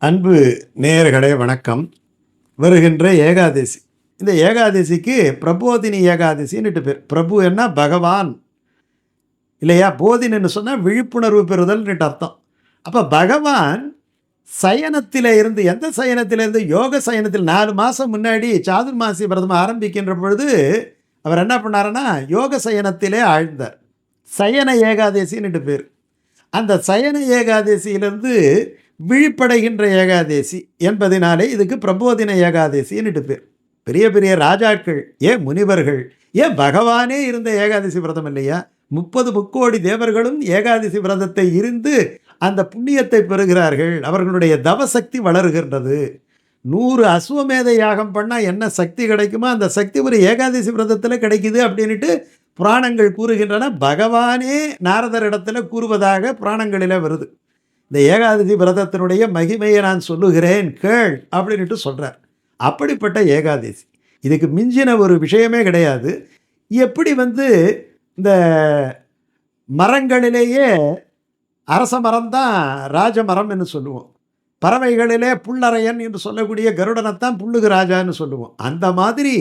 அன்பு நேயர்களே வணக்கம். வருகின்ற ஏகாதசி, இந்த ஏகாதசிக்கு பிரபோதினி ஏகாதசின்னுட்டு பேர். பிரபு என்ன பகவான் இல்லையா? போதினின்னு சொன்னால் விழிப்புணர்வு பெறுதல்னுட்டு அர்த்தம். அப்போ பகவான் சயனத்திலே இருந்து, எந்த சயனத்திலேருந்து? யோக சயனத்தில் 4 மாதம் முன்னாடி சாதுர்மாசி விரதம் ஆரம்பிக்கின்ற பொழுது அவர் என்ன பண்ணாருன்னா யோக சயனத்திலே ஆழ்ந்தார். சயன ஏகாதசின்னுட்டு பேர். அந்த சயன ஏகாதசியிலிருந்து விழிப்படைகின்ற ஏகாதசி என்பதினாலே இதுக்கு பிரபோதின ஏகாதசின்னுட்டு பேர். பெரிய பெரிய ராஜாக்கள், ஏன் முனிவர்கள், ஏன் பகவானே இருந்த ஏகாதசி விரதம் இல்லையா? 30 முக்கோடி தேவர்களும் ஏகாதசி விரதத்தை இருந்து அந்த புண்ணியத்தை பெறுகிறார்கள். அவர்களுடைய தவசக்தி வளருகின்றது. 100 அஸ்வமேத யாகம் பண்ணால் என்ன சக்தி கிடைக்குமோ அந்த சக்தி ஒரு ஏகாதசி விரதத்தில் கிடைக்குது அப்படின்ட்டு புராணங்கள் கூறுகின்றன. பகவானே நாரதரிடத்தில் கூறுவதாக புராணங்களில் வருது. இந்த ஏகாதசி விரதத்தினுடைய மகிமையை நான் சொல்லுகிறேன் கேள் அப்படின்ட்டு சொல்கிறார். அப்படிப்பட்ட ஏகாதசி இதுக்கு மிஞ்சின ஒரு விஷயமே கிடையாது. எப்படி இந்த மரங்களிலேயே அரச மரம்தான் ராஜமரம் என்று சொல்லுவோம். பறவைகளிலே புல்லறையன் என்று சொல்லக்கூடிய கருடனைத்தான் புல்லுகு ராஜான்னு சொல்லுவோம். அந்த மாதிரி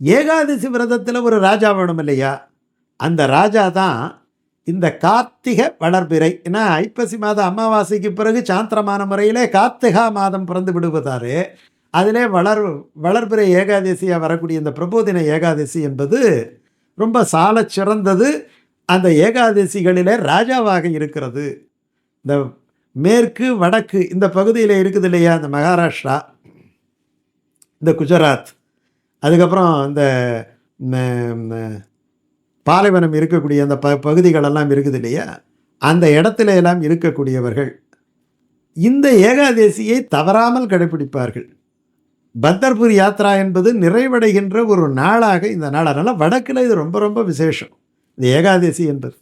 ஏகாதசி விரதத்தில் ஒரு ராஜா வேணும் இல்லையா? அந்த ராஜா தான் இந்த கார்த்திக வளர்பிறை. ஏன்னா ஐப்பசி மாதம் அமாவாசைக்கு பிறகு சாந்திரமான முறையிலே கார்த்திகா மாதம் பிறந்து விடுவதாரு. அதிலே வளர்பிறை ஏகாதசியாக வரக்கூடிய இந்த பிரபோதின ஏகாதசி என்பது ரொம்ப சால சிறந்தது. அந்த ஏகாதசிகளிலே ராஜாவாக இருக்கிறது. இந்த மேற்கு வடக்கு இந்த பகுதியில் இருக்குது இல்லையா? இந்த மகாராஷ்டிரா, இந்த குஜராத், அதுக்கப்புறம் இந்த பாலைவனம் இருக்கக்கூடிய அந்த பகுதிகளெல்லாம் இருக்குது இல்லையா? அந்த இடத்துல எல்லாம் இருக்கக்கூடியவர்கள் இந்த ஏகாதசியை தவறாமல் கடைபிடிப்பார்கள். பந்தர்பூர் யாத்ரா என்பது நிறைவடைகின்ற ஒரு நாளாக இந்த நாள். அதனால் வடக்கில் இது ரொம்ப ரொம்ப விசேஷம். இந்த ஏகாதசி என்பது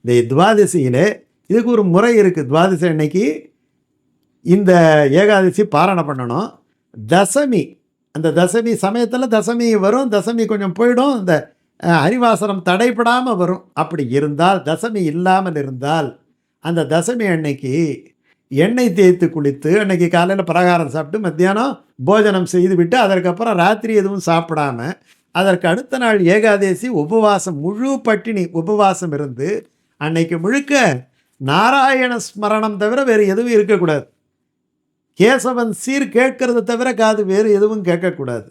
இந்த துவாதசியிலே இதுக்கு ஒரு முறை இருக்குது. துவாதசி அன்னைக்கு இந்த ஏகாதசி பாரணம் பண்ணணும். தசமி, அந்த தசமி சமயத்தில் தசமி வரும், தசமி கொஞ்சம் போயிடும், இந்த ஹரிவாசனம் தடைப்படாமல் வரும். அப்படி இருந்தால், தசமி இல்லாமல் இருந்தால், அந்த தசமி அன்னைக்கு எண்ணெய் தேய்த்து குளித்து அன்னைக்கு காலையில் பலகாரம் சாப்பிட்டு மத்தியானம் போஜனம் செய்துவிட்டு அதற்கப்புறம் ராத்திரி எதுவும் சாப்பிடாமல் அதற்கு அடுத்த நாள் ஏகாதசி உபவாசம், முழு பட்டினி உபவாசம் இருந்து அன்னைக்கு முழுக்க நாராயண ஸ்மரணம் தவிர வேறு எதுவும் இருக்கக்கூடாது. கேசவன் சீர் கேட்கறத தவிர காது வேறு எதுவும் கேட்கக்கூடாது.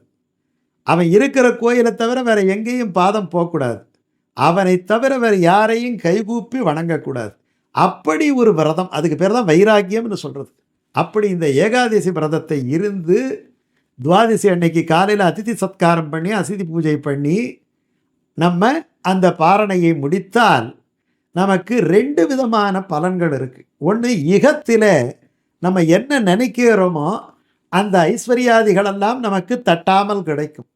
அவன் இருக்கிற கோயிலை தவிர வேறு எங்கேயும் பாதம் போகக்கூடாது. அவனை தவிர வேறு யாரையும் கைகூப்பி வணங்கக்கூடாது. அப்படி ஒரு விரதம். அதுக்கு பேர் தான் வைராக்கியம்னு சொல்கிறது. அப்படி இந்த ஏகாதசி விரதத்தை இருந்து துவாதசி அன்னைக்கு காலையில் அதிதி சத்காரம் பண்ணி அசிதி பூஜை பண்ணி நம்ம அந்த பாரணையை முடித்தால் நமக்கு 2 விதமான பலன்கள் இருக்குது. ஒன்று, இகத்தில் நம்ம என்ன நினைக்கிறோமோ அந்த ஐஸ்வர்யாதிகளெல்லாம் நமக்கு தட்டாமல் கிடைக்கும்.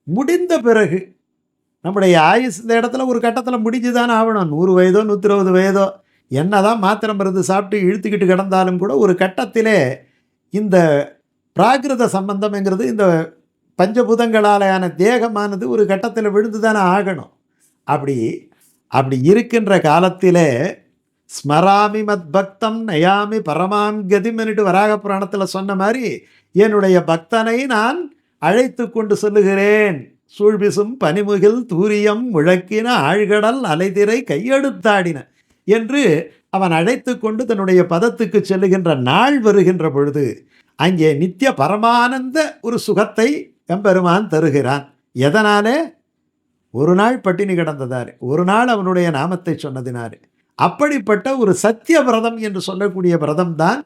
முடிந்த பிறகு நம்முடைய ஆயுஸ் இந்த இடத்துல ஒரு கட்டத்தில் முடிஞ்சு தானே ஆகணும். 100 வயதோ 120 வயதோ என்ன தான் மாத்திரை மருந்து சாப்பிட்டு இழுத்துக்கிட்டு கிடந்தாலும் கூட ஒரு கட்டத்திலே இந்த பிராகிருத சம்பந்தம்ங்கிறது, இந்த பஞ்சபூதங்களாலான தேகமானது ஒரு கட்டத்தில் விழுந்து தானே ஆகணும். அப்படி இருக்கின்ற காலத்திலே ஸ்மராமி மத் பக்தம் நயாமி பரமாம் கதிம்னுட்டு வராக புராணத்தில் சொன்ன மாதிரி என்னுடைய பக்தனை நான் அழைத்து கொண்டு சொல்லுகிறேன். சூழ்பிசும் பனிமுகில் தூரியம் முழக்கின ஆழ்கடல் அலைதிரை கையெடுத்தாடின என்று அவன் அழைத்து கொண்டு தன்னுடைய பதத்துக்கு செல்லுகின்ற நாள் வருகின்ற பொழுது அங்கே நித்திய பரமானந்த ஒரு சுகத்தை எம்பெருமான் தருகிறான். எதனாலே? ஒரு நாள் பட்டினி கிடந்ததாரு, ஒரு நாள் அவனுடைய நாமத்தை சொன்னதினாரு. அப்படிப்பட்ட ஒரு சத்திய விரதம் என்று சொல்லக்கூடிய விரதம் தான்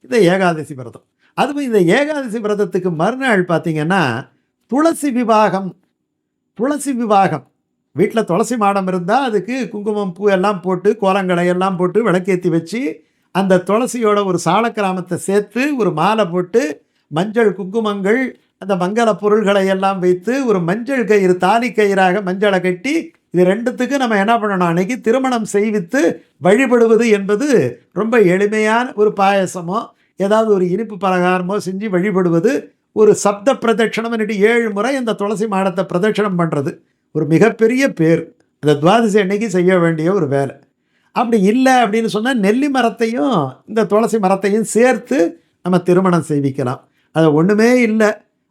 இந்த ஏகாதசி விரதம். அதுவும் இந்த ஏகாதசி விரதத்துக்கு மறுநாள் பார்த்திங்கன்னா துளசி விவாகம். துளசி விவாகம் வீட்டில் துளசி மாடம் இருந்தால் அதுக்கு குங்குமம் பூ எல்லாம் போட்டு கோலங்களை எல்லாம் போட்டு விளக்கேற்றி வச்சு அந்த துளசியோட ஒரு சாலக்கிராமத்தை சேர்த்து ஒரு மாலை போட்டு மஞ்சள் குங்குமங்கள் அந்த மங்கள பொருள்களை எல்லாம் வைத்து ஒரு மஞ்சள் கயிறு, தாலி கயிறாக மஞ்சளை கட்டி இது 2த்துக்கு நம்ம என்ன பண்ணணும், அன்னைக்கு திருமணம் செய்வித்து வழிபடுவது என்பது ரொம்ப எளிமையான ஒரு பாயசமோ ஏதாவது ஒரு இனிப்பு பலகாரமோ செஞ்சு வழிபடுவது. ஒரு சப்த பிரதட்சணம் 7 முறை அந்த துளசி மாடத்தை பிரதட்சணம் பண்ணுறது ஒரு மிகப்பெரிய பேர். இந்த துவாதசி அன்னைக்கு செய்ய வேண்டிய ஒரு வேலை. அப்படி இல்லை அப்படின்னு சொன்னால் நெல்லி மரத்தையும் இந்த துளசி மரத்தையும் சேர்த்து நம்ம திருமணம் செய்விக்கலாம். அது ஒன்றுமே இல்லை,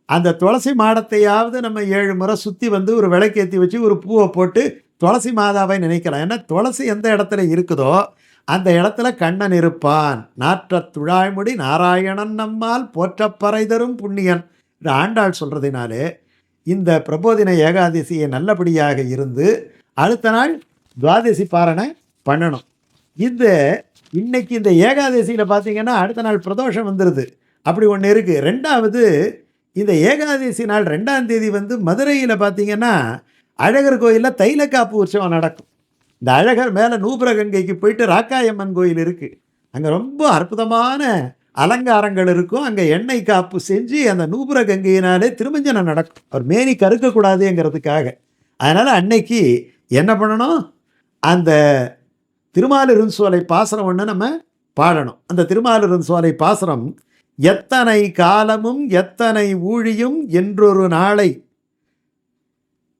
அந்த துளசி மாடத்தையாவது நம்ம 7 முறை சுற்றி வந்து ஒரு விளக்கேற்றி வச்சு ஒரு பூவை போட்டு துளசி மாதாவை நினைக்கலாம். ஏன்னா துளசி எந்த இடத்துல இருக்குதோ அந்த இடத்துல கண்ணன் இருப்பான். நாற்றத் துழாய்முடி நாராயணன் நம்மால் போற்றப்பறை தரும் புண்ணியன் என்று ஆண்டாள் சொல்கிறதுனாலே இந்த பிரபோதின ஏகாதசியை நல்லபடியாக இருந்து அடுத்த நாள் துவாதசி பாரணை பண்ணணும். இன்னைக்கு இந்த ஏகாதசியில் பார்த்தீங்கன்னா அடுத்த நாள் பிரதோஷம் வந்துடுது, அப்படி ஒன்று இருக்குது. ரெண்டாவது, இந்த ஏகாதசி நாள் 2ஆம் தேதி வந்து மதுரையில் பார்த்தீங்கன்னா அழகர் கோயிலில் தைலக்காப்பு உற்சவம் நடக்கும். இந்த அழகர் மேலே நூபுரகங்கைக்கு போயிட்டு ராக்காயம்மன் கோயில் இருக்குது, அங்கே ரொம்ப அற்புதமான அலங்காரங்கள் இருக்கும். அங்கே எண்ணெய் காப்பு செஞ்சு அந்த நூபுரகங்கையினாலே திருமஞ்சனம் நடக்கும், அவர் மேனி கருக்கக்கூடாதுங்கிறதுக்காக. அதனால் அன்னைக்கு என்ன பண்ணணும், அந்த திருமாலிருஞ்சோலை பாசுரம் ஒன்று நம்ம பாடணும். அந்த திருமாலிருஞ்சோலை பாசுரம், எத்தனை காலமும் எத்தனை ஊழியும் என்றொரு நாளை,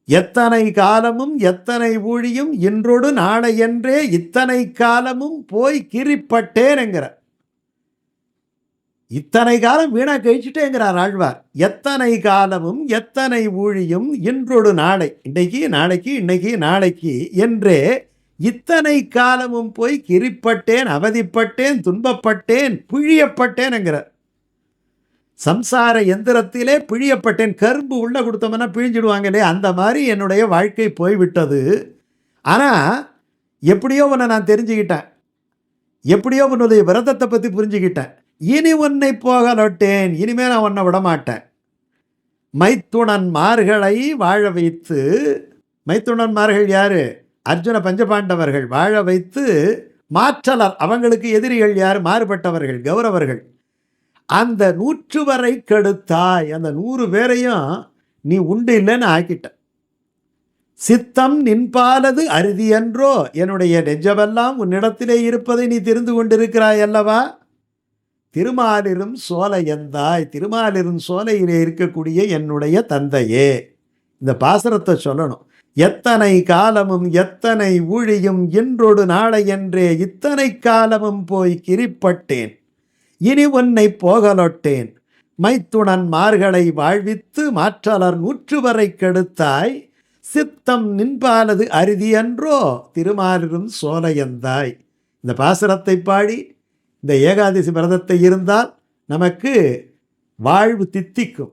எத்தனை காலமும் எத்தனை ஊழியும் இன்றொடு நாளை என்றே இத்தனை காலமும் போய் கிரிப்பட்டேன்ங்கிற. இத்தனை காலம் வீணா கழிச்சுட்டேங்கிறார் ஆழ்வார். எத்தனை காலமும் எத்தனை ஊழியும் இன்றொடு நாளை, இன்றைக்கு நாளைக்கு இன்னைக்கு நாளைக்கு என்றே இத்தனை காலமும் போய் கிரிப்பட்டேன், அவதிப்பட்டேன், துன்பப்பட்டேன், பிழியப்பட்டேன்ங்கிறார். சம்சார எந்திரத்திலே பிழியப்பட்டேன். கரும்பு உள்ளே கொடுத்தோம்னா பிழிஞ்சிடுவாங்க இல்லையா, அந்த மாதிரி என்னுடைய வாழ்க்கை போய்விட்டது. ஆனால் எப்படியோ உன்னை நான் தெரிஞ்சுக்கிட்டேன், எப்படியோ உன்னுடைய விரதத்தை பற்றி புரிஞ்சுக்கிட்டேன். இனி உன்னை போகலொட்டேன், இனிமேல் நான் உன்னை விடமாட்டேன். மைத்துணன்மார்களை வாழ வைத்து, மைத்துணன்மார்கள் யார்? அர்ஜுன பஞ்சபாண்டவர்கள். வாழ வைத்து மாற்றலர், அவங்களுக்கு எதிரிகள் யார்? மாறுபட்டவர்கள், கௌரவர்கள். அந்த 100 வரை கெடுத்தாய், அந்த 100 பேரையும் நீ உண்டு இல்லைன்னு ஆக்கிட்ட. சித்தம் நின்பாலது அறுதி என்றோ, என்னுடைய நெஞ்சமெல்லாம் உன்னிடத்திலே இருப்பதை நீ தெரிந்து கொண்டிருக்கிறாய் அல்லவா. திருமாலிரும் சோலையந்தாய், திருமாலிரும் சோலையிலே இருக்கக்கூடிய என்னுடைய தந்தையே. இந்த பாசுரத்தை சொல்லணும். எத்தனை காலமும் எத்தனை ஊழியும் இன்றொடு நாளை என்றே இத்தனை காலமும் போய் கிரிப்பட்டேன், இனி உன்னை போகலொட்டேன். மைத்துணன்மார்களை வாழ்வித்து மாற்றலர் 100 வரை கெடுத்தாய், சித்தம் நின்பாலது அறுதி என்றோ திருமாலிரும் சோலையந்தாய். இந்த பாசுரத்தை பாடி இந்த ஏகாதசி விரதத்தை இருந்தால் நமக்கு வாழ்வு தித்திக்கும்.